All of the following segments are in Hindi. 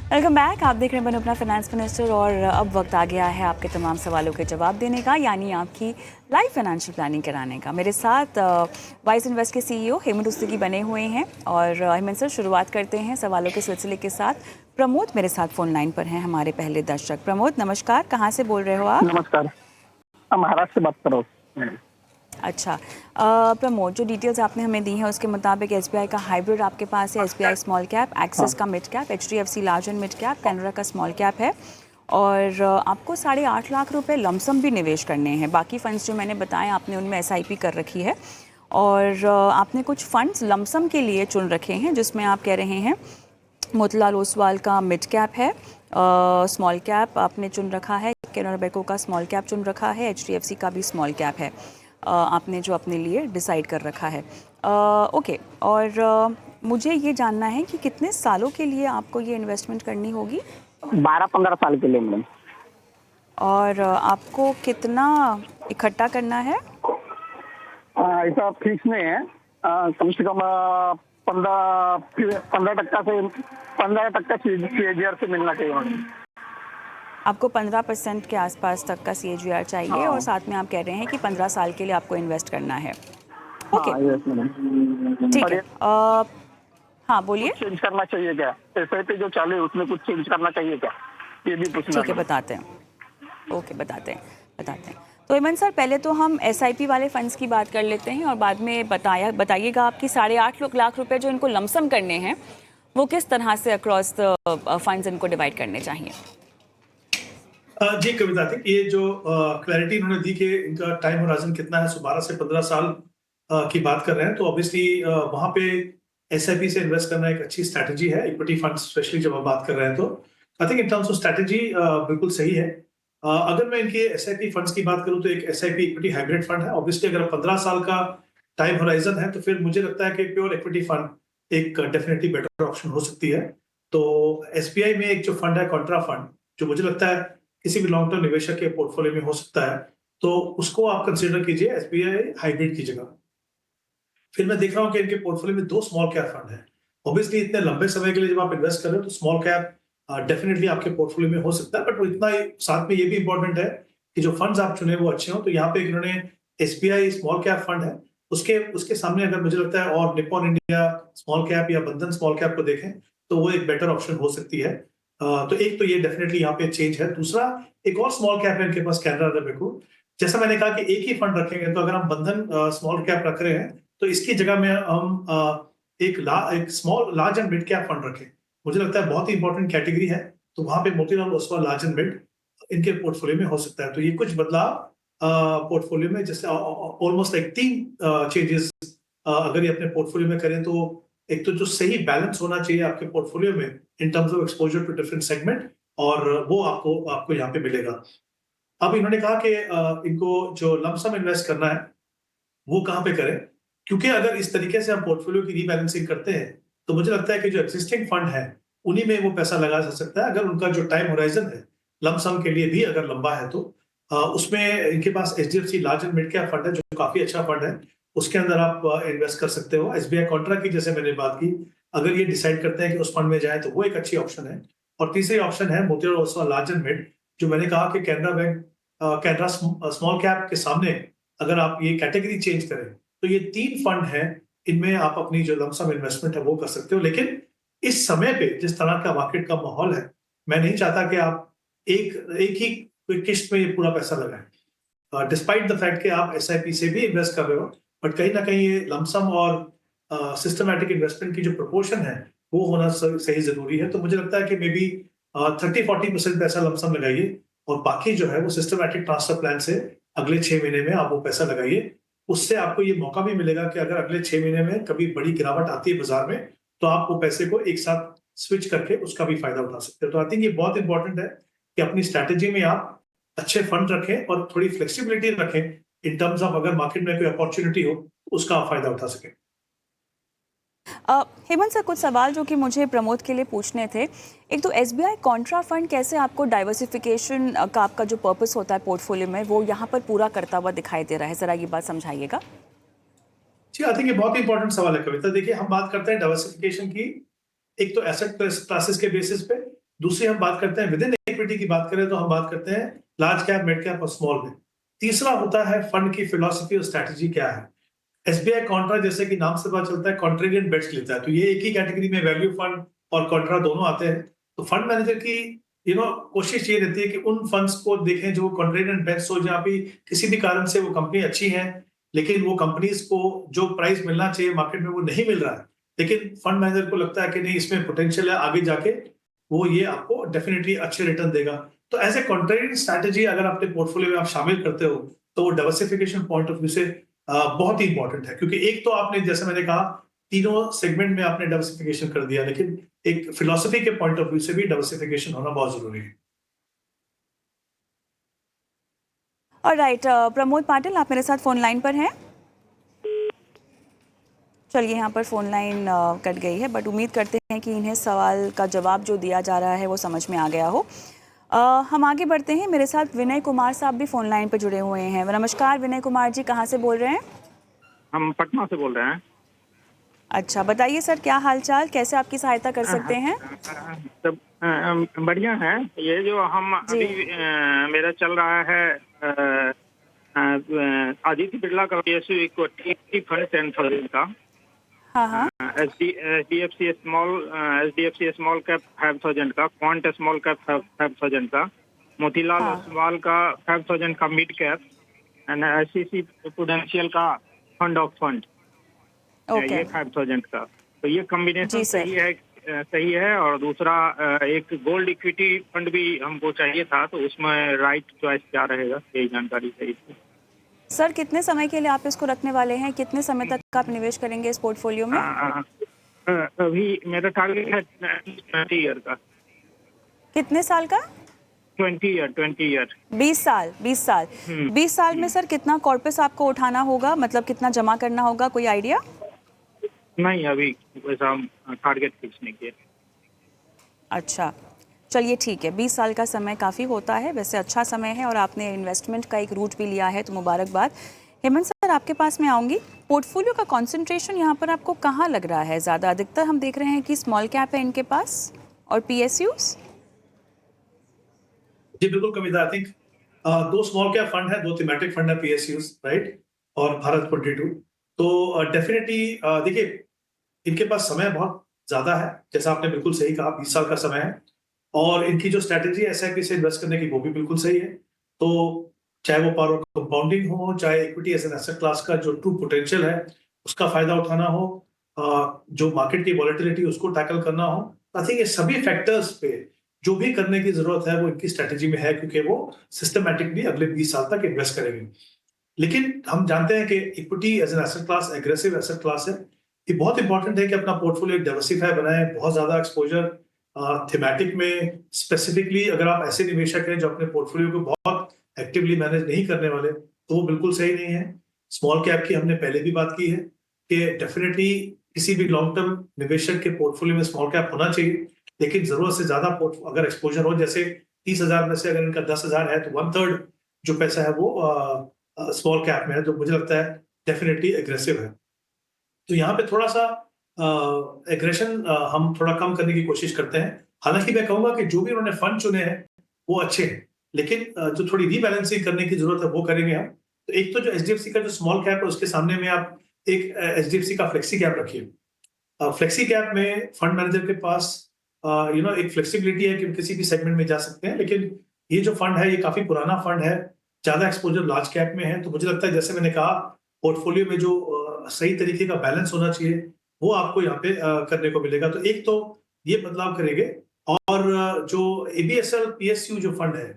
Welcome back. आप देख रहे हैं बनो अपना फाइनेंस मिनिस्टर और अब वक्त आ गया है आपके तमाम सवालों के जवाब देने का, यानी आपकी लाइफ फाइनेंशियल प्लानिंग कराने का। मेरे साथ वाइस इन्वेस्ट के सीईओ हेमंत उस्तगी बने हुए हैं और हेमंत सर, शुरुआत करते हैं सवालों के सिलसिले के साथ। प्रमोद मेरे साथ फोन लाइन पर हैं, हमारे पहले दर्शक। प्रमोद नमस्कार, कहाँ से बोल रहे हो आप? नमस्कार, हम महाराष्ट्र से बात कर रहा हूँ। अच्छा, प्रमोद, जो डिटेल्स आपने हमें दी हैं उसके मुताबिक एसबीआई का हाइब्रिड आपके पास है, एसबीआई स्मॉल कैप, एक्सिस का mid cap, HDFC large and mid cap, Canara का स्मॉल कैप है और आपको 8.5 लाख रुपए लमसम भी निवेश करने हैं। बाकी फंड्स जो मैंने बताए आपने उनमें एसआईपी कर रखी है और आपने कुछ फंड्स लमसम के लिए चुन रखे हैं, जिसमें आप कह रहे हैं मोतीलाल ओसवाल का मिड कैप है, स्मॉल कैप आपने चुन रखा है, कैनरा बैंक का स्मॉल कैप चुन रखा है, एचडीएफसी का भी स्मॉल कैप है, आपने जो अपने लिए डिसाइड कर रखा है। ओके, और मुझे ये जानना है कि कितने सालों के लिए आपको ये इन्वेस्टमेंट करनी होगी? 12-15 साल के लिए मैडम। और आपको कितना इकट्ठा करना है? ऐसा फिक्स नहीं है, कम से कम 15% CAGR से मिलना चाहिए मैडम। आपको 15% के आसपास तक का CAGR चाहिए और साथ में आप कह रहे हैं कि 15 साल के लिए आपको इन्वेस्ट करना है। Okay, yes madam. ठीक है। हाँ बोलिए। कुछ चेंज करना चाहिए क्या? SIP जो चालू है उसमें कुछ चेंज करना चाहिए क्या, ये भी पूछना ठीक है, बताते हैं। ओके, बताते हैं। तो हेमंत सर, पहले तो हम एसआईपी वाले फंड्स की बात कर लेते हैं और बाद में बताइएगा आपकी 8.5 लाख रुपए जो इनको लमसम करने हैं वो किस तरह से अक्रॉस द फंड्स इनको डिवाइड करने चाहिए। जी कविता थी, ये जो क्लैरिटी इन्होंने दी कि इनका टाइम होराइजन कितना है, 12 से 15 साल की बात कर रहे हैं, तो ऑब्वियसली वहां पे एसआईपी से इन्वेस्ट करना एक अच्छी स्ट्रैटेजी है, इक्विटी फंड स्पेशली जब आप बात कर रहे हैं तो I think in terms of strategy बिल्कुल सही है। अगर मैं इनके एसआईपी फंड्स की बात करूं तो एक एसआईपी इक्विटी हाइब्रिड फंड है। ऑब्वियसली अगर 15 साल का टाइम होराइजन है तो फिर मुझे लगता है कि प्योर इक्विटी फंड एक डेफिनेटली बेटर ऑप्शन हो सकती है। तो एसबीआई में एक जो फंड है कॉन्ट्रा फंड, जो मुझे लगता है किसी भी लॉन्ग टर्म निवेशक के पोर्टफोलियो में हो सकता है, तो उसको आप कंसीडर कीजिए एसबीआई हाइब्रिड की जगह। फिर मैं देख रहा हूँ कि इनके पोर्टफोलियो में 2 स्मॉल कैप फंड है। ऑब्वियसली इतने लंबे समय के लिए जब आप इन्वेस्ट कर रहे हो तो स्मॉल कैप डेफिनेटली आपके पोर्टफोलियो में हो सकता है, बट वो इतना साथ में ये भी इंपॉर्टेंट है कि जो फंड्स आप चुने वो अच्छे हो। तो यहाँ पे इन्होंने एसबीआई स्मॉल कैप फंड है, उसके उसके सामने अगर मुझे लगता है और निप्पॉन इंडिया स्मॉल कैप या बंधन स्मॉल कैप को देखें तो वो एक बेटर ऑप्शन हो सकती है। तो एक तो ये डेफिनेटली यहाँ पे चेंज है। दूसरा, एक और स्मॉल कैप है इनके पास, कैनरा बैंक। जैसा मैंने कहा कि एक ही फंड रखेंगे, तो अगर हम बंधन स्मॉल कैप रख रहे हैं तो इसकी जगह में हम एक small large and mid cap fund रखें। मुझे लगता है बहुत ही इंपॉर्टेंट कैटेगरी है, तो वहां पे Motilal Oswal large and mid इनके पोर्टफोलियो में हो सकता है। तो ये कुछ बदलाव पोर्टफोलियो में, जैसे ऑलमोस्ट लाइक 3 चेंजेस अगर ये अपने पोर्टफोलियो में करें, तो एक तो जो सही बैलेंस होना चाहिए आपके पोर्टफोलियो में in terms of exposure to different segment, और वो आपको यहाँ पे मिलेगा। अब इन्होंने कहा कि इनको जो लमसम इन्वेस्ट करना है वो कहाँ पे करें, क्योंकि अगर इस तरीके से हम पोर्टफोलियो की रीबैलेंसिंग करते हैं तो मुझे लगता है कि जो एक्जिस्टिंग फंड है उन्हीं में वो पैसा लगा जा सकता है। अगर उनका जो टाइम होराइजन है लमसम के लिए भी अगर लंबा है तो उसमें इनके पास HDFC large and mid cap fund है जो काफी अच्छा फंड है, उसके अंदर आप इन्वेस्ट कर सकते हो। एसबीआई कॉन्ट्रा की जैसे मैंने बात की, अगर ये डिसाइड करते हैं कि उस फंड में जाए तो वो एक अच्छी ऑप्शन है। और तीसरी ऑप्शन है Motilal Oswal large and mid, जो मैंने कहा कि Canara bank Canara small cap के सामने अगर आप ये कैटेगरी चेंज करें तो ये 3 फंड हैं, इनमें आप अपनी जो लमसम इन्वेस्टमेंट है वो कर सकते हो। लेकिन इस समय पे जिस तरह का मार्केट का माहौल है, मैं नहीं चाहता कि आप एक एक ही कोई किस्त में ये पूरा पैसा लगाएं। डिस्पाइट द फैक्ट कि आप एसआईपी से भी इन्वेस्ट कर रहे हो, बट कहीं ना कहीं ये लमसम और सिस्टमैटिक इन्वेस्टमेंट की जो प्रोपोर्शन है वो होना सही जरूरी है। तो मुझे लगता है कि मे बी 30-40% पैसा लमसम लगाइए और बाकी जो है वो सिस्टमैटिक ट्रांसफर प्लान से अगले 6 महीने में आप वो पैसा लगाइए। उससे आपको ये मौका भी मिलेगा कि अगर अगले 6 महीने में कभी बड़ी गिरावट आती है बाजार में, तो आप वो पैसे को एक साथ स्विच करके उसका भी फायदा उठा सकते हो। तो आई थिंक ये बहुत इंपॉर्टेंट है कि अपनी स्ट्रैटेजी में आप अच्छे फंड रखें और थोड़ी फ्लेक्सिबिलिटी रखें इन टर्म्स ऑफ अगर मार्केट में कोई अपॉर्चुनिटी हो तो उसका आप फायदा उठा सकें। हेमंत सर, कुछ सवाल जो कि मुझे प्रमोद के लिए पूछने थे। एक तो एसबीआई कॉन्ट्रा फंड कैसे आपको डाइवर्सिफिकेशन का आपका जो पर्पस होता है पोर्टफोलियो में वो यहाँ पर पूरा करता हुआ दिखाई दे रहा है, जरा ये बात समझाइएगा। जी, आई थिंक ये बहुत इंपॉर्टेंट सवाल है कविता। देखिए, हम बात करते हैं डाइवर्सिफिकेशन की, एक तो एसेट क्लासेस के बेसिस पे दूसरी हम बात करते हैं विद इन इक्विटी की बात करें तो हम बात करते हैं लार्ज कैप, मिड कैप और स्मॉल में। तीसरा होता है फंड की फिलॉसफी और स्ट्रैटेजी क्या है। एसबीआई कॉन्ट्रा, जैसे कि नाम से पता चलता है, कॉन्ट्रेरियन बेट्स लेता है, तो ये एक ही कैटेगरी में वैल्यू फंड और कॉन्ट्रा दोनों आते हैं। तो फंड मैनेजर की कोशिश ये रहती है कि उन फंड्स को देखें जो कॉन्ट्रेरियन बेट्स हो, जहाँ भी किसी भी कारण से वो कंपनी अच्छी है लेकिन वो कंपनीज को जो प्राइस मिलना चाहिए मार्केट में वो नहीं मिल रहा है, लेकिन फंड मैनेजर को लगता है कि नहीं, इसमें पोटेंशियल है, आगे जाके वो ये आपको डेफिनेटली अच्छे रिटर्न देगा। तो एज ए कॉन्ट्रेरियन स्ट्रैटेजी अगर अपने पोर्टफोलियो में आप शामिल करते हो तो वो डाइवर्सिफिकेशन पॉइंट ऑफ व्यू से बहुत ही इंपॉर्टेंट है, क्योंकि एक तो आपने, जैसे मैंने कहा, तीनों सेगमेंट में आपने डाइवर्सिफिकेशन कर दिया, लेकिन एक फिलॉसफी के पॉइंट ऑफ व्यू से भी डाइवर्सिफिकेशन होना बहुत जरूरी है। ऑलराइट, प्रमोद पाटिल आप मेरे साथ फोन लाइन पर हैं। चलिए, यहाँ पर फ़ोन लाइन कट गई है, बट उम्मीद करते हैं कि इन्हें सवाल का जवाब जो दिया जा रहा है वो समझ में आ गया हो। हम आगे बढ़ते हैं। मेरे साथ विनय कुमार साहब भी फ़ोन लाइन पर जुड़े हुए हैं। नमस्कार विनय कुमार जी, कहाँ से बोल रहे हैं? हम पटना से बोल रहे हैं। अच्छा, बताइए सर, क्या हालचाल, कैसे आपकी सहायता कर सकते हैं? सब बढ़िया है। ये जो हम अभी मेरा चल रहा है आदित्य बिरला का PSU इक्विटी फंड 10,000 का, हाँ, HDFC स्मॉल कैप 5,000 का, क्वांट स्मॉल कैप 5,000 का, मोतीलाल ओसवाल का 5,000 का mid cap, and ICICI prudential का फंड ऑफ फंड, ये 5,000 का। तो ये कॉम्बिनेशन सही है। और दूसरा एक गोल्ड इक्विटी फंड भी हमको चाहिए था, तो उसमें राइट चॉइस क्या रहेगा, यही जानकारी चाहिए थी। सर, कितने समय के लिए आप इसको रखने वाले हैं? कितने समय तक आप निवेश करेंगे इस पोर्टफोलियो में? अभी मेरा टारगेट है 20 ईयर का। कितने साल का? 20 ईयर। 20 साल। 20 साल में सर कितना कॉर्पस आपको उठाना होगा, मतलब कितना जमा करना होगा, कोई आइडिया? नहीं, अभी वैसा टारगेट फिक्स नहीं किया। अच्छा, चलिए ठीक है। 20 साल का समय काफ़ी होता है, वैसे अच्छा समय है, और आपने इन्वेस्टमेंट का एक रूट भी लिया है, तो मुबारकबाद। हेमंत सर, आपके पास मैं आऊँगी। पोर्टफोलियो का कंसंट्रेशन यहाँ पर आपको कहाँ लग रहा है ज़्यादा? अधिकतर हम देख रहे हैं कि स्मॉल कैप है इनके पास, और PSUs? जी बिल्कुल Kavita, I think 2 small cap fund है, 2 थीमेटिक फंड है, PSUs, राइट, और भारत 22। तो डेफिनेटली देखिए, इनके पास समय बहुत ज्यादा है, जैसा आपने बिल्कुल सही कहा, 20 साल का समय है, और इनकी जो स्ट्रैटेजी है SIP से इन्वेस्ट करने की, वो भी बिल्कुल सही है। तो चाहे वो पावर कंपाउंडिंग हो, चाहे equity as an asset class का जो ट्रू पोटेंशियल है उसका फायदा उठाना हो, जो मार्केट की वॉलेटिलिटी उसको टैकल करना हो, आई थिंक ये सभी फैक्टर्स पे जो भी करने की जरूरत है वो इनकी स्ट्रैटेजी में है, क्योंकि वो सिस्टमैटिकली अगले 20 साल तक इन्वेस्ट करेंगे। लेकिन हम जानते हैं कि equity as an asset class aggressive asset class है। ये बहुत इंपॉर्टेंट है कि अपना पोर्टफोलियो डाइवर्सिफाई बनाए, बहुत ज्यादा एक्सपोजर थीमेटिक में स्पेसिफिकली अगर आप ऐसे निवेशक हैं जो अपने पोर्टफोलियो को बहुत एक्टिवली मैनेज नहीं करने वाले, तो वो बिल्कुल सही नहीं है। स्मॉल कैप की हमने पहले भी बात की है कि डेफिनेटली किसी भी लॉन्ग टर्म निवेशक के पोर्टफोलियो में स्मॉल कैप होना चाहिए, लेकिन जरूरत से ज्यादा अगर एक्सपोजर हो, जैसे 30,000 में से अगर इनका 10,000 है, तो 1/3 जो पैसा है वो स्मॉल कैप में है, जो मुझे लगता है डेफिनेटली एग्रेसिव है। तो यहाँ पे थोड़ा सा एग्रेशन हम थोड़ा कम करने की कोशिश करते हैं। हालांकि मैं कहूंगा कि जो भी उन्होंने फंड चुने हैं वो अच्छे हैं, लेकिन जो थोड़ी रीबैलेंसिंग करने की जरूरत है वो करेंगे हम। तो एक तो जो HDFC का जो स्मॉल कैप है उसके सामने में आप एक HDFC का फ्लेक्सी कैप रखिए। फ्लेक्सी कैप में फंड मैनेजर के पास एक फ्लेक्सिबिलिटी है कि किसी भी सेगमेंट में जा सकते हैं, लेकिन ये जो फंड है ये काफी पुराना फंड है, ज्यादा एक्सपोजर लार्ज कैप में है। तो मुझे लगता है, जैसे मैंने कहा, पोर्टफोलियो में जो सही तरीके का बैलेंस होना चाहिए वो आपको यहाँ पे करने को मिलेगा। तो एक तो ये बदलाव करेंगे, और जो ABSL PSU जो फंड है,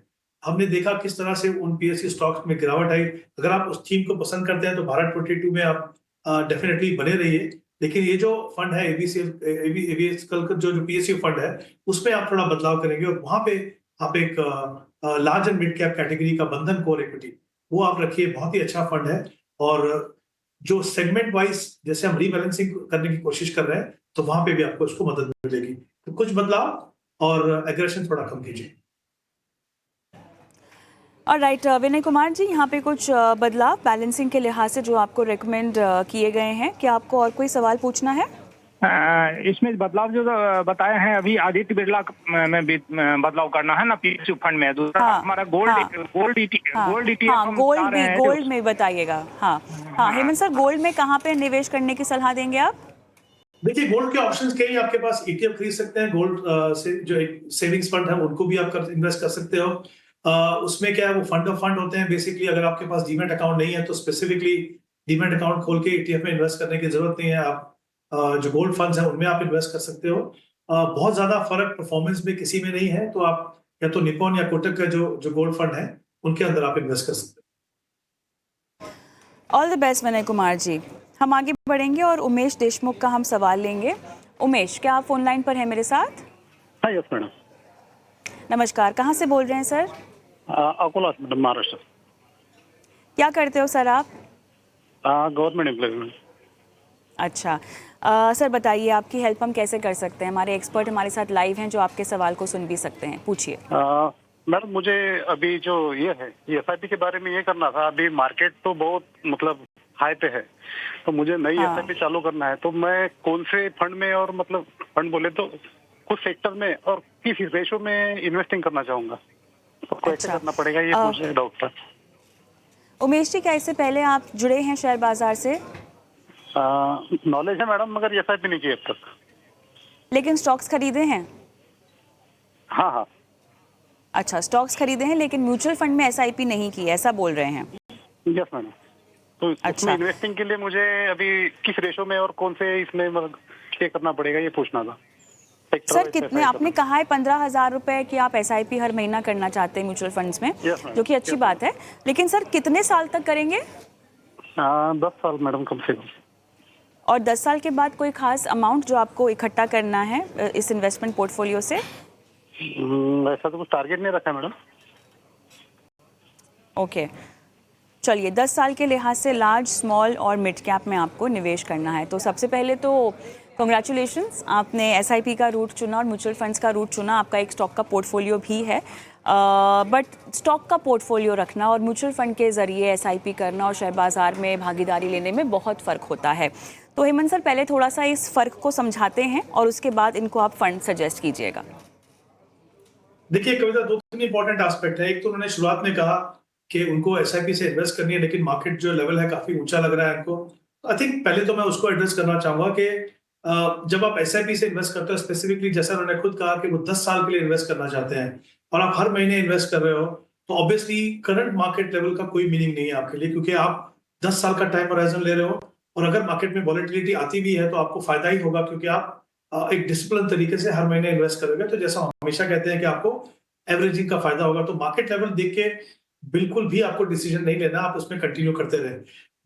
हमने देखा किस तरह से उन PSU स्टॉक्स में गिरावट आई। अगर आप उस थीम को पसंद करते हैं तो भारत 22 में आप डेफिनेटली बने रहिए, लेकिन ये जो फंड है ABSL का जो PSU फंड है, उसमें आप थोड़ा बदलाव करेंगे, और वहां पे आप एक large and mid cap category का बंधन कोर इक्विटी वो आप रखिए। बहुत ही अच्छा फंड है, और जो सेगमेंट वाइज जैसे हम रीबैलेंसिंग करने की कोशिश कर रहे हैं, तो वहां पे भी आपको उसको मदद मिलेगी। तो कुछ बदलाव और एग्रेशन थोड़ा कम कीजिए। ऑलराइट, विनय कुमार जी, यहाँ पे कुछ बदलाव बैलेंसिंग के लिहाज से जो आपको रेकमेंड किए गए हैं, क्या आपको और कोई सवाल पूछना है? इसमें बदलाव जो बताए हैं अभी आदित्य बिरला में भी बदलाव करना है ना पीएसयू फंड में। दूसरा हाँ, हमारा हाँ, गोल्ड हाँ, गोल्ड ETF हाँ, हम गोल्ड चाह रहे भी, हैं गोल्ड में बताइएगा। हाँ हाँ, हेमंत सर, गोल्ड में कहाँ पे निवेश करने की सलाह देंगे आप? देखिए, गोल्ड के ऑप्शंस कई आपके पास, ईटीएफ खरीद सकते हैं गोल्ड से, जो एक सेविंग्स फंड है उनको भी आप इन्वेस्ट कर सकते हो। उसमें क्या है, वो फंड ऑफ फंड होते हैं बेसिकली। अगर आपके पास डीमैट अकाउंट नहीं है तो स्पेसिफिकली डीमैट अकाउंट खोल के ईटीएफ में इन्वेस्ट करने की जरूरत नहीं है। आप जो गोल्ड फंड्स हैं उनमें आप इन्वेस्ट कर सकते हो। बहुत ज्यादा फर्क परफॉर्मेंस में किसी में नहीं है, तो आप या तो निप्पॉन या कोटक का जो जो गोल्ड फंड है उनके अंदर आप इन्वेस्ट कर सकते हो। All the best Vinay Kumar ji. हम आगे बढ़ेंगे और उमेश देशमुख का हम सवाल लेंगे। उमेश, क्या आप फोन लाइन पर हैं मेरे साथ? हाँ, यस मैडम। नमस्कार, कहाँ से बोल रहे हैं सर? अकोला मैडम, महाराष्ट्र। क्या करते हो सर आप? Government employment. अच्छा, सर बताइए आपकी हेल्प हम कैसे कर सकते हैं? हमारे एक्सपर्ट हमारे साथ लाइव हैं जो आपके सवाल को सुन भी सकते हैं, पूछिए। मैडम, मुझे अभी जो ये है एसआईपी के बारे में ये करना था। अभी मार्केट तो बहुत मतलब हाई पे है, तो मुझे नई एसआईपी चालू करना है। तो मैं कौन से फंड में, और मतलब फंड बोले तो कुछ सेक्टर में और किस रेशो में इन्वेस्टिंग करना चाहूंगा, तो कैसे करना पड़ेगा, ये मुझे डाउट था। उमेश जी, क्या इससे पहले आप जुड़े हैं शेयर बाजार से? नॉलेज है मैडम, मगर एसआईपी नहीं की अब तक। लेकिन स्टॉक्स खरीदे हैं? हाँ हाँ। अच्छा, स्टॉक्स खरीदे हैं लेकिन म्यूचुअल फंड में एसआईपी नहीं की, ऐसा बोल रहे हैं? Yes madam. तो अच्छा, इन्वेस्टिंग के लिए मुझे अभी किस रेशो में और कौन से इसमें मतलब क्या करना पड़ेगा, ये पूछना था। सर कितने आपने कहा है 15,000 रुपए की आप एसआईपी हर महीना करना चाहते हैं म्यूचुअल फंड्स में, जो कि अच्छी बात है। लेकिन सर कितने साल तक करेंगे? 10 साल मैडम, कम से कम। और 10 साल के बाद कोई खास अमाउंट जो आपको इकट्ठा करना है इस इन्वेस्टमेंट पोर्टफोलियो से? ऐसा तो कुछ टारगेट नहीं रखा है मैडम। ओके, चलिए 10 साल के लिहाज से लार्ज, स्मॉल और मिड कैप में आपको निवेश करना है। तो सबसे पहले तो कंग्रेचुलेशंस, आपने एसआईपी का रूट चुना और म्यूचुअल फंड्स का रूट चुना। आपका एक स्टॉक का पोर्टफोलियो भी है, बट स्टॉक का पोर्टफोलियो रखना और म्यूचुअल फंड के जरिए एसआईपी करना और शेयर बाजार में भागीदारी लेने में बहुत फ़र्क होता है। तो हेमंत सर पहले थोड़ा सा इस फ़र्क को समझाते हैं और उसके बाद इनको आप फंड सजेस्ट कीजिएगा। देखिए कविता, 2-3 इंपॉर्टेंट एस्पेक्ट है। एक तो उन्होंने शुरुआत में कहा कि उनको एसआईपी से इन्वेस्ट करनी है, लेकिन मार्केट जो लेवल है काफी ऊंचा लग रहा है उनको। आई थिंक पहले तो मैं उसको एड्रेस करना चाहूंगा कि जब आप एसआईपी से इन्वेस्ट करते हो, स्पेसिफिकली जैसा उन्होंने खुद कहा कि वो 10 साल के लिए इन्वेस्ट करना चाहते हैं और आप हर महीने इन्वेस्ट कर रहे हो, तो ऑब्वियसली करंट मार्केट लेवल का कोई मीनिंग नहीं है आपके लिए, क्योंकि आप 10 साल का टाइम होराइजन ले रहे हो। और अगर मार्केट में वॉलेटिलिटी आती भी है तो आपको फायदा ही होगा, क्योंकि आप एक डिसिप्लिन तरीके से हर महीने इन्वेस्ट करोगे। तो जैसा हम हमेशा कहते हैं कि आपको एवरेजिंग का फायदा होगा। तो मार्केट लेवल देख के बिल्कुल भी आपको डिसीजन नहीं लेना, आप उसमें कंटिन्यू करते रहे।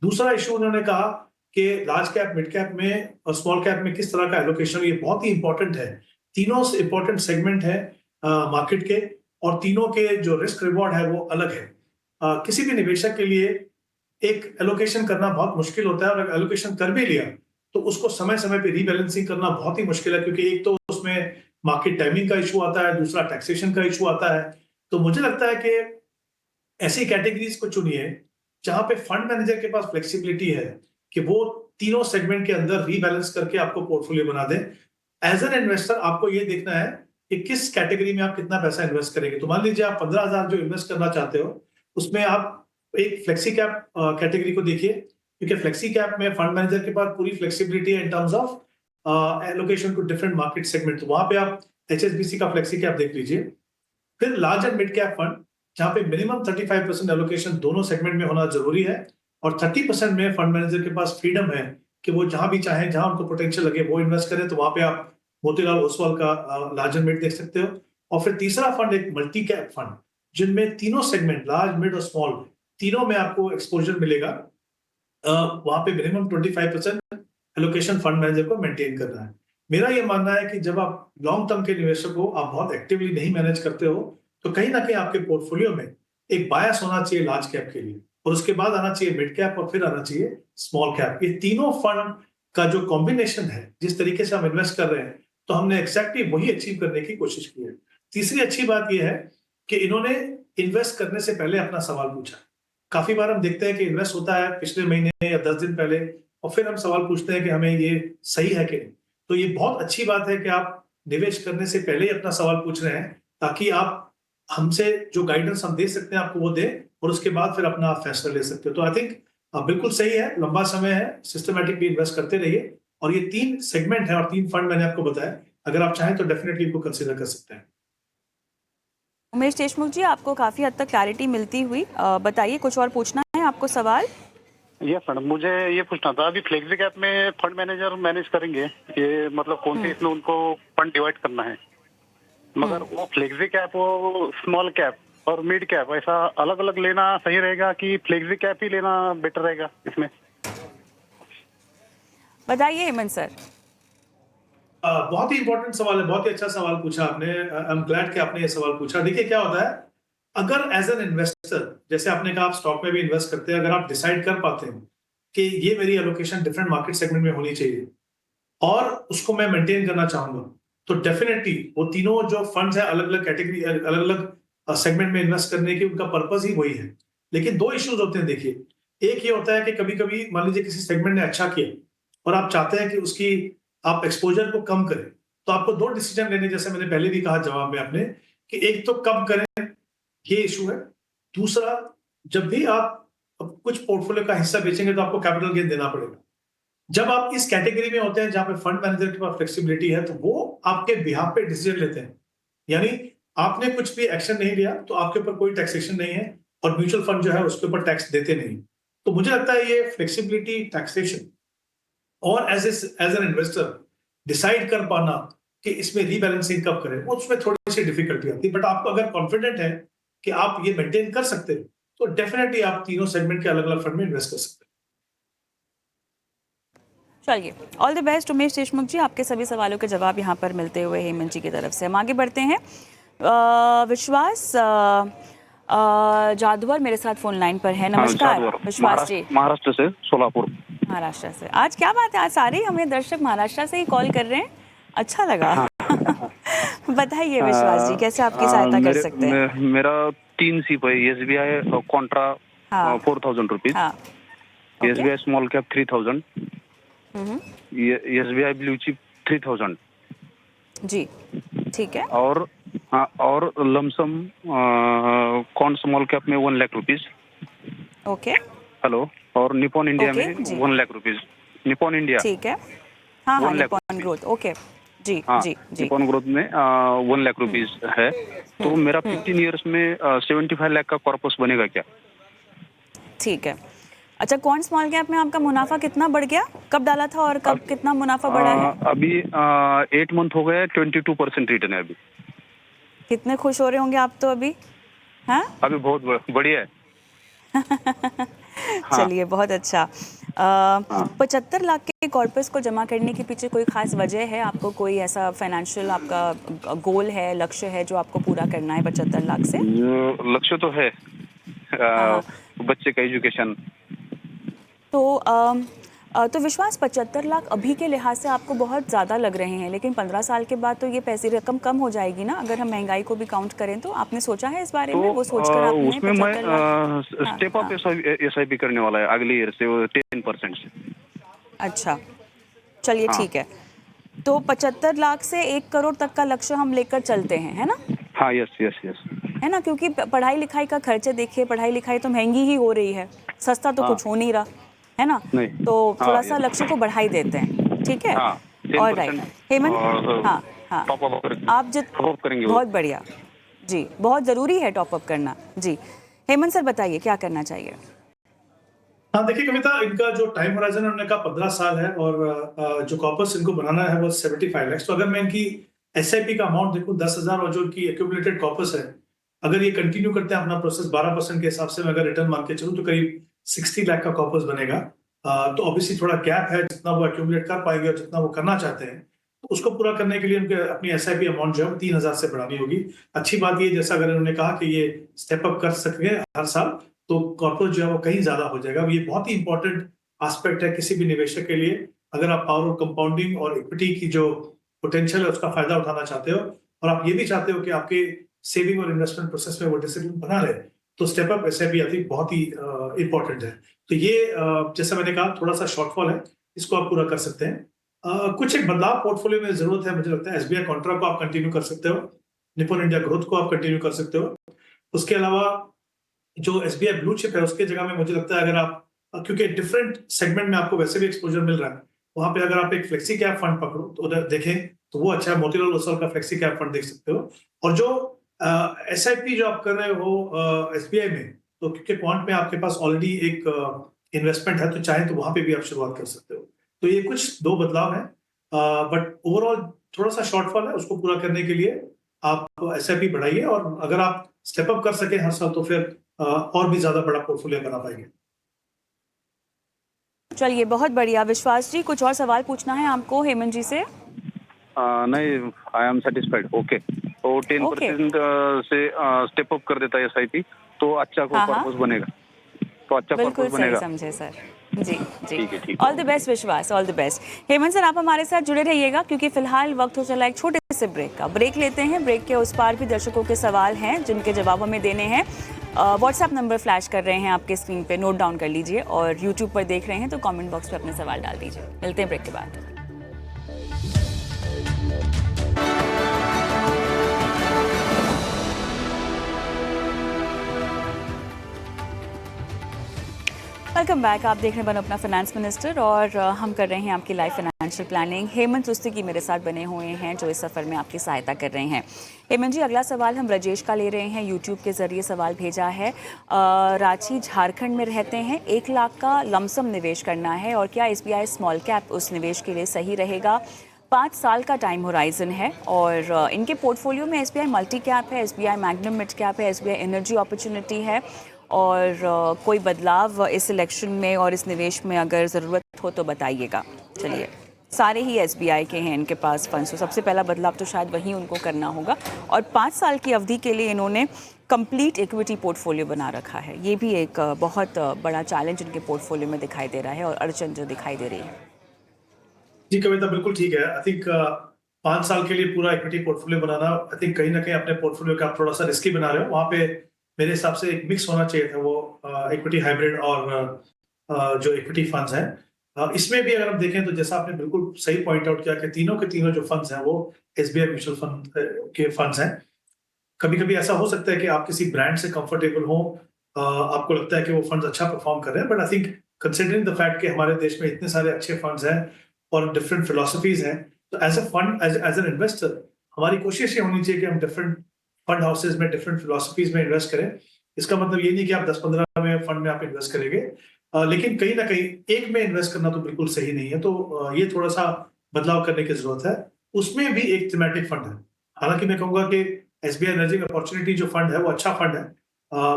दूसरा इशू उन्होंने कहा कि लार्ज कैप, मिड कैप में और स्मॉल कैप में किस तरह का एलोकेशन, ये बहुत ही इंपॉर्टेंट है। तीनों इंपॉर्टेंट सेगमेंट है मार्केट के, और तीनों के जो रिस्क रिवॉर्ड है वो अलग है। किसी भी निवेशक के लिए एक एलोकेशन करना बहुत मुश्किल होता है, और अगर एलोकेशन कर भी लिया तो उसको समय समय पे रीबैलेंसिंग करना बहुत ही मुश्किल है, क्योंकि एक तो उसमें मार्केट टाइमिंग का इशू आता है, दूसरा टैक्सेशन का इशू आता है। तो मुझे लगता है कि ऐसी कैटेगरीज को चुनिए जहां पे फंड मैनेजर के पास फ्लेक्सिबिलिटी है कि वो तीनों सेगमेंट के अंदर रीबैलेंस करके आपको पोर्टफोलियो बना दे। एज एन इन्वेस्टर आपको ये देखना है कि किस कैटेगरी में आप कितना पैसा इन्वेस्ट करेंगे। तो मान लीजिए आप 15,000 जो इन्वेस्ट करना चाहते हो, उसमें आप एक फ्लेक्सी कैप कैटेगरी को देखिए, क्योंकि फ्लेक्सी कैप में फंड मैनेजर के पास पूरी फ्लेक्सिबिलिटी है in terms of allocation to different market segment. तो वहां पे आप एचएसबीसी का फ्लेक्सी कैप देख लीजिए। फिर large and mid cap fund, जहां पे मिनिमम 35% एलोकेशन दोनों सेगमेंट में होना जरूरी है, और 30% में फंड मैनेजर के पास फ्रीडम है कि वो जहां भी चाहे, जहां उनको पोटेंशियल लगे वो इन्वेस्ट करें। तो वहां पे आप मोतीलाल ओसवाल का लार्ज एंड मिड देख सकते हो। और फिर तीसरा फंड एक मल्टी कैप फंड, जिनमें तीनों सेगमेंट लार्ज, मिड और स्मॉल तीनों में आपको एक्सपोजर मिलेगा। वहां पे मिनिमम 25% एलोकेशन फंड मैनेजर को मेंटेन करना है। मेरा ये मानना है कि जब आप लॉन्ग टर्म के निवेशक हो, आप बहुत एक्टिवली नहीं मैनेज करते हो, तो कहीं ना कहीं आपके पोर्टफोलियो में एक बायस होना चाहिए लार्ज कैप के लिए, और उसके बाद आना चाहिए मिड कैप, और फिर आना चाहिए स्मॉल कैप। ये तीनों फंड का जो कॉम्बिनेशन है, जिस तरीके से हम इन्वेस्ट कर रहे हैं, तो हमने एक्जैक्टली वही अचीव करने की कोशिश की है। तीसरी अच्छी बात यह है कि इन्होंने इन्वेस्ट करने से पहले अपना सवाल पूछा। काफी बार हम देखते हैं कि इन्वेस्ट होता है पिछले महीने या 10 दिन पहले, और फिर हम सवाल पूछते हैं कि हमें ये सही है कि नहीं। तो ये बहुत अच्छी बात है कि आप निवेश करने से पहले ही अपना सवाल पूछ रहे हैं, ताकि आप हमसे जो गाइडेंस हम दे सकते हैं आपको वो दें, और उसके बाद फिर अपना आप फैसला ले सकते हो। तो आई थिंक बिल्कुल सही है, लंबा समय है, सिस्टमैटिकली इन्वेस्ट करते रहिए। और ये 3 सेगमेंट है और 3 फंड मैंने आपको बताया, अगर आप चाहें तो डेफिनेटली इनको कंसिडर कर सकते हैं। उमेश देशमुख जी, आपको काफ़ी हद तक क्लैरिटी मिलती हुई। बताइए, कुछ और पूछना है आपको सवाल? यस मैडम, मुझे ये पूछना था, अभी फ्लेक्सी कैप में फंड मैनेजर मैनेज करेंगे, ये मतलब कौन से इसमें उनको फंड डिवाइड करना है, मगर वो फ्लेक्सी कैप, वो स्मॉल कैप और मिड कैप ऐसा अलग अलग लेना सही रहेगा कि फ्लेक्सी कैप ही लेना बेटर रहेगा इसमें? बताइए हेमंत सर। बहुत ही इंपॉर्टेंट सवाल है, बहुत ही अच्छा सवाल पूछा आपने। आई एम ग्लैड कि आपने ये सवाल पूछा। देखिए क्या होता है, अगर एज एन इन्वेस्टर, जैसे आपने कहा आप स्टॉक में भी इन्वेस्ट करते हैं, अगर आप डिसाइड कर पाते हैं कि ये मेरी एलोकेशन डिफरेंट मार्केट सेगमेंट में होनी चाहिए और उसको मैं मेंटेन करना चाहूंगा, तो डेफिनेटली वो तीनों जो फंड्स है अलग अलग कैटेगरी, अलग अलग सेगमेंट में इन्वेस्ट करने की उनका पर्पस ही वही है। लेकिन 2 इश्यूज होते हैं। देखिए, एक ये होता है कि कभी कभी मान लीजिए किसी सेगमेंट ने अच्छा किया और आप चाहते हैं कि उसकी आप एक्सपोजर को कम करें, तो आपको 2 डिसीजन लेने, जैसे मैंने पहले भी कहा जवाब में आपने, कि एक तो कम करें, ये इशू है। दूसरा, जब भी आप कुछ पोर्टफोलियो का हिस्सा बेचेंगे तो आपको कैपिटल गेन देना पड़ेगा। जब आप इस कैटेगरी में होते हैं जहां पे फंड मैनेजर के पास फ्लेक्सिबिलिटी है, तो वो आपके बिहाफ पे डिसीजन लेते हैं। यानी आपने कुछ भी एक्शन नहीं लिया तो आपके ऊपर कोई टैक्सेशन नहीं है, और म्यूचुअल फंड जो है उसके ऊपर टैक्स देते नहीं। तो मुझे लगता है ये फ्लेक्सिबिलिटी, टैक्सेशन और एज एन इन्वेस्टर डिसाइड कर पाना कि इसमें रीबैलेंसिंग कब करें, वो उसमें थोड़ी सी डिफिकल्टी आती है। बट आपको अगर कॉन्फिडेंट है कि आप ये मेंटेन कर सकते हैं, तो डेफिनेटली आप तीनों सेगमेंट के अलग अलग फंड में इन्वेस्ट कर सकते हैं। चलिए, all the best Umesh Deshmukh ji. आपके सभी सवालों के जवाब यहाँ पर मिलते हुए हेमंत जी की तरफ से हम आगे बढ़ते हैं। विश्वास जादवर मेरे साथ फोन लाइन पर है। नमस्कार विश्वास जी। महाराष्ट्र से, सोलापुर। महाराष्ट्र से। आज क्या बात है, आज सारे हमें दर्शक महाराष्ट्र से ही कॉल कर रहे हैं, अच्छा लगा। बताइए विश्वास जी, कैसे आपकी सहायता कर सकते हैं? मेरा 3 सिप है, SBI Contra 4000 rupees, SBI small cap 3000, SBI blue chip 3000 जी, ठीक है। और लमसम कॉन स्मॉल कैप में 1 लाख रुपीज। Okay, hello. और निपॉन इंडिया में 1 लाख रुपीज। निपॉन इंडिया, ठीक है। हाँ, निपॉन ग्रोथ, ओके जी। जी जी, निपॉन ग्रोथ में 1 लाख रुपीज है। तो मेरा 15 इयर्स में 75 लाख का कॉर्पस बनेगा क्या? ठीक है। अच्छा, कौन स्मॉल कैप में आपका मुनाफा कितना बढ़ गया? कब डाला था और कब कितना मुनाफा बढ़ा है? अभी 8 मंथ हो गए, 22% रिटर्न है अभी। कितने खुश हो रहे होंगे आप तो अभी, हाँ? अभी बहुत बढ़िया है। चलिए, बहुत अच्छा। 75 लाख के कॉर्पस को जमा करने के पीछे कोई खास वजह है? आपको कोई ऐसा फाइनेंशियल आपका गोल है, लक्ष्य है जो आपको पूरा करना है 75 लाख से? लक्ष्य तो है, बच्चे का एजुकेशन। तो विश्वास, 75 लाख अभी के लिहाज से आपको बहुत ज़्यादा लग रहे हैं, लेकिन 15 साल के बाद तो ये पैसे रकम कम हो जाएगी ना, अगर हम महंगाई को भी काउंट करें तो। आपने सोचा है इस बारे में? वो सोचकर आपने उसमें मैं स्टेप अप SIP करने वाला है अगले ईयर से, 10% से। अच्छा, चलिए ठीक है। तो 75 लाख से 1 करोड़ तक का लक्ष्य हम लेकर चलते हैं, है ना? हाँ, यस यस यस, है ना, क्योंकि पढ़ाई लिखाई का खर्चे देखिए, पढ़ाई लिखाई तो महंगी ही हो रही है, सस्ता तो कुछ हो नहीं रहा है ना। तो थोड़ा सा लक्ष्य को बढ़ाई देते हैं, ठीक है। और राइट हेमंत, हाँ, आप करेंगे, बहुत बढ़िया जी, बहुत ज़रूरी है टॉपअप करना जी। हेमंत सर बताइए, क्या करना चाहिए? हाँ, देखिए कविता, इनका जो टाइम होराइजन उन्होंने कहा 15 साल है, और जो कॉर्पस इनको बनाना है वो 75 लाख। तो अगर मैं इनकी SIP का अमाउंट देखूं 10,000, और जो इनकी एक्यूमुलेटेड कॉर्पस है, अगर ये कंटिन्यू करते हैं अपना प्रोसेस 12% के हिसाब से, मैं अगर रिटर्न मान के चलूं तो करीब 60 लाख का कॉर्पस बनेगा। तो ऑब्वियसली थोड़ा गैप है, जितना वो एक्यूमुलेट कर पाएंगे और जितना वो करना चाहते हैं, तो उसको पूरा करने के लिए उनके अपनी SIP अमाउंट जो है 3,000 से बढ़ानी होगी। अच्छी बात ये, जैसा अगर उन्होंने कहा कि ये स्टेप अप कर सकेंगे हर साल, तो कॉर्पस जो है वो कहीं ज्यादा हो जाएगा। ये बहुत ही इंपॉर्टेंट एस्पेक्ट है किसी भी निवेशक के लिए। अगर आप पावर ऑफ कंपाउंडिंग और इक्विटी की जो पोटेंशियल है उसका फायदा उठाना चाहते हो, और आप ये भी चाहते हो कि आपके सेविंग और इन्वेस्टमेंट प्रोसेस में वो डिसिप्लिन बना रहे, तो step up SIP I think बहुत ही इंपॉर्टेंट है। तो ये जैसा मैंने कहा, थोड़ा सा शॉर्टफॉल है, इसको आप पूरा कर सकते हैं। कुछ एक बदलाव पोर्टफोलियो में जरूरत है, मुझे लगता है एसबीआई कॉन्ट्रा को आप कंटिन्यू कर सकते हो, निपॉन इंडिया ग्रोथ को आप कंटिन्यू कर सकते हो। उसके अलावा जो एसबीआई ब्लू चिप है उसके जगह में मुझे लगता है अगर आप, क्योंकि डिफरेंट सेगमेंट में आपको वैसे भी एक्सपोजर मिल रहा है, वहां पे अगर आप एक फ्लेक्सी कैप फंड पकड़ो तो उधर देखें तो वो अच्छा है, मोतीलाल ओसवाल का फ्लेक्सी कैप फंड देख सकते हो। और जो एसआईपी जो आप कर रहे हो एसबीआई में, तो क्योंकि क्वांट में आपके पास ऑलरेडी एक इन्वेस्टमेंट है, तो चाहे तो वहां पे भी आप शुरुआत कर सकते हो। तो ये कुछ 2 बदलाव हैं, बट ओवरऑल थोड़ा सा शॉर्टफॉल है, उसको पूरा करने के लिए आप एसआईपी बढ़ाइए, और अगर आप स्टेप अप कर सके हर साल तो फिर और भी ज्यादा बड़ा पोर्टफोलियो बना पाएंगे। चलिए, बहुत बढ़िया। विश्वास जी, कुछ और सवाल पूछना है आपको हेमंत जी से? नहीं, आई एम सेटिस्फाइड। ओके, तो 10% से स्टेप अप कर देता है एसआईपी, तो अच्छा पर्पस बनेगा, तो अच्छा बिल्कुल पर्पस बनेगा। सही समझे सर। जी जी, ठीक। ऑल द बेस्ट विश्वास, all the best. Hemant sir, आप हमारे साथ जुड़े रहिएगा क्योंकि फिलहाल वक्त हो चला एक छोटे से ब्रेक का। ब्रेक लेते हैं, ब्रेक के उस पार भी दर्शकों के सवाल हैं जिनके जवाब हमें देने हैं। व्हाट्सएप नंबर फ्लैश कर रहे हैं आपके स्क्रीन पे, नोट डाउन कर लीजिए, और यूट्यूब पर देख रहे हैं तो कमेंट बॉक्स में अपने सवाल डाल दीजिए। मिलते हैं ब्रेक के बाद। Welcome back. आप देख रहे हैं बनो अपना फाइनेंस मिनिस्टर, और हम कर रहे हैं आपकी life financial planning. Hemant Rustagi मेरे साथ बने हुए हैं जो इस सफ़र में आपकी सहायता कर रहे हैं। हेमंत जी, अगला सवाल हम राजेश का ले रहे हैं, यूट्यूब के ज़रिए सवाल भेजा है। रांची झारखंड में रहते हैं, 1 लाख का लमसम निवेश करना है, और क्या एसबीआई स्मॉल कैप उस निवेश के लिए सही रहेगा? 5 साल का टाइम होराइजन है, और इनके पोर्टफोलियो में एसबीआई मल्टी कैप है, एसबीआई मैग्नम मिड कैप है, एसबीआई एनर्जी अपॉर्चुनिटी है, और कोई बदलाव इस इलेक्शन में और इस निवेश में अगर ज़रूरत हो तो बताइएगा। चलिए, सारे ही एसबीआई के हैं इनके पास फंड्स, तो सबसे पहला बदलाव तो शायद वही उनको करना होगा, और 5 साल की अवधि के लिए इन्होंने कंप्लीट इक्विटी पोर्टफोलियो बना रखा है। ये भी एक बहुत बड़ा चैलेंज इनके पोर्टफोलियो में दिखाई दे रहा है, और अड़चन जो दिखाई दे रही है। जी कविता, बिल्कुल ठीक है। आई थिंक 5 साल के लिए पूरा equity portfolio banana, I think कहीं ना कहीं अपने पोर्टफोलियो का आप थोड़ा सा रिस्की बना रहे हो। वहाँ पे मेरे हिसाब से एक मिक्स होना चाहिए था, वो इक्विटी हाइब्रिड और जो इक्विटी फंड्स हैं। इसमें भी अगर हम देखें तो जैसा आपने बिल्कुल सही पॉइंट आउट किया कि तीनों के तीनों जो फंड्स हैं वो एसबीआई म्यूचुअल फंड के फंड्स हैं। कभी कभी ऐसा हो सकता है कि आप किसी ब्रांड से कंफर्टेबल हो, आपको लगता है कि वो फंड्स अच्छा परफॉर्म कर रहे हैं, but I think considering the fact कि हमारे देश में इतने सारे अच्छे फंड्स हैं और डिफरेंट फिलोसफीज हैं, तो as a fund, as an investor हमारी कोशिश ये होनी चाहिए कि हम डिफरेंट फंड हाउसेज में डिफरेंट फिलोसफीज में इन्वेस्ट करें। इसका मतलब ये नहीं कि आप 10-15 में फंड में आप इन्वेस्ट करेंगे, लेकिन कहीं ना कहीं एक में इन्वेस्ट करना तो बिल्कुल सही नहीं है। तो ये थोड़ा सा बदलाव करने की जरूरत है। उसमें भी एक थीमेटिक फंड है, हालांकि मैं कहूंगा कि एसबीआई एनर्जी अपॉर्चुनिटी जो फंड है वो अच्छा फंड है,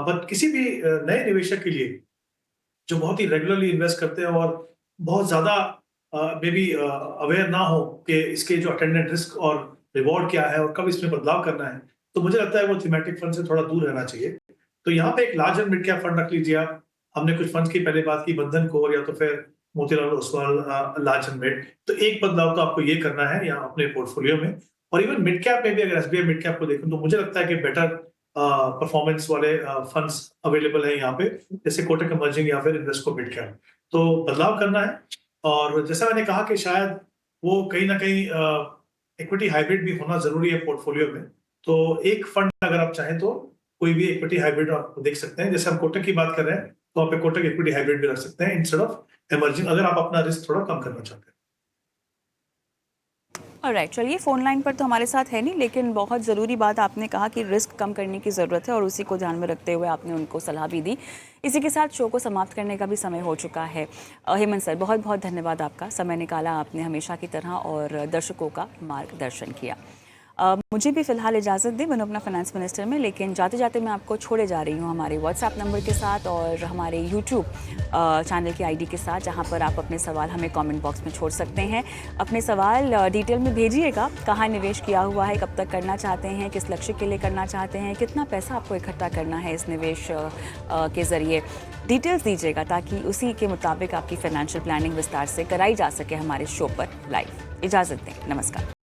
बट किसी भी नए निवेशक के लिए जो बहुत ही रेगुलरली इन्वेस्ट करते हैं और बहुत ज्यादा मे बी अवेयर ना हो कि इसके जो अटेंडेंट रिस्क और रिवॉर्ड क्या है और कब इसमें बदलाव करना है, तो मुझे लगता है वो थीमेटिक फंड से थोड़ा दूर रहना चाहिए। तो यहाँ पे एक large and mid cap fund रख लीजिए आप। हमने कुछ फंड्स की पहले बात की, बंधन कोर या तो फिर Motilal Oswal large and mid, तो एक बदलाव तो आपको ये करना है यहाँ अपने पोर्टफोलियो में। और इवन मिड कैप में भी अगर एसबीआई मिड कैप को देखूं तो मुझे लगता है कि बेटर परफॉर्मेंस वाले फंड्स अवेलेबल है यहाँ पे, जैसे कोटक इमर्जिंग या फिर इन्वेस्को मिड कैप। तो बदलाव करना है, और जैसा मैंने कहा कि शायद वो कहीं ना कहीं इक्विटी हाइब्रिड भी होना जरूरी है पोर्टफोलियो में। तो एक फंड अगर आप चाहें तो कोई भी इक्विटी हाइब्रिड आप देख सकते हैं। जैसे हम कोटक की बात कर रहे हैं तो आप कोटक इक्विटी हाइब्रिड भी रख सकते हैं इंस्टेड ऑफ इमर्जिंग, अगर आप अपना रिस्क थोड़ा कम करना चाहते हैं। ऑलराइट, चलिए, फोन लाइन पर तो हमारे साथ है नहीं, लेकिन बहुत ज़रूरी बात आपने कहा कि रिस्क कम करने की ज़रूरत है, और उसी को ध्यान में रखते हुए आपने उनको सलाह भी दी। इसी के साथ शो को समाप्त करने का भी समय हो चुका है। हेमंत सर, बहुत बहुत धन्यवाद आपका, समय निकाला आपने हमेशा की तरह और दर्शकों का मार्गदर्शन किया। मुझे भी फ़िलहाल इजाज़त दें बनो अपना फाइनेंस मिनिस्टर में, लेकिन जाते जाते मैं आपको छोड़े जा रही हूँ हमारे व्हाट्सएप नंबर के साथ और हमारे यूट्यूब चैनल की आईडी के साथ, जहाँ पर आप अपने सवाल हमें कमेंट बॉक्स में छोड़ सकते हैं। अपने सवाल डिटेल में भेजिएगा, कहाँ निवेश किया हुआ है, कब तक करना चाहते हैं, किस लक्ष्य के लिए करना चाहते हैं, कितना पैसा आपको इकट्ठा करना है इस निवेश के ज़रिए, डिटेल्स दीजिएगा ताकि उसी के मुताबिक आपकी फाइनेंशियल प्लानिंग विस्तार से कराई जा सके हमारे शो पर लाइव। इजाज़त दें, नमस्कार।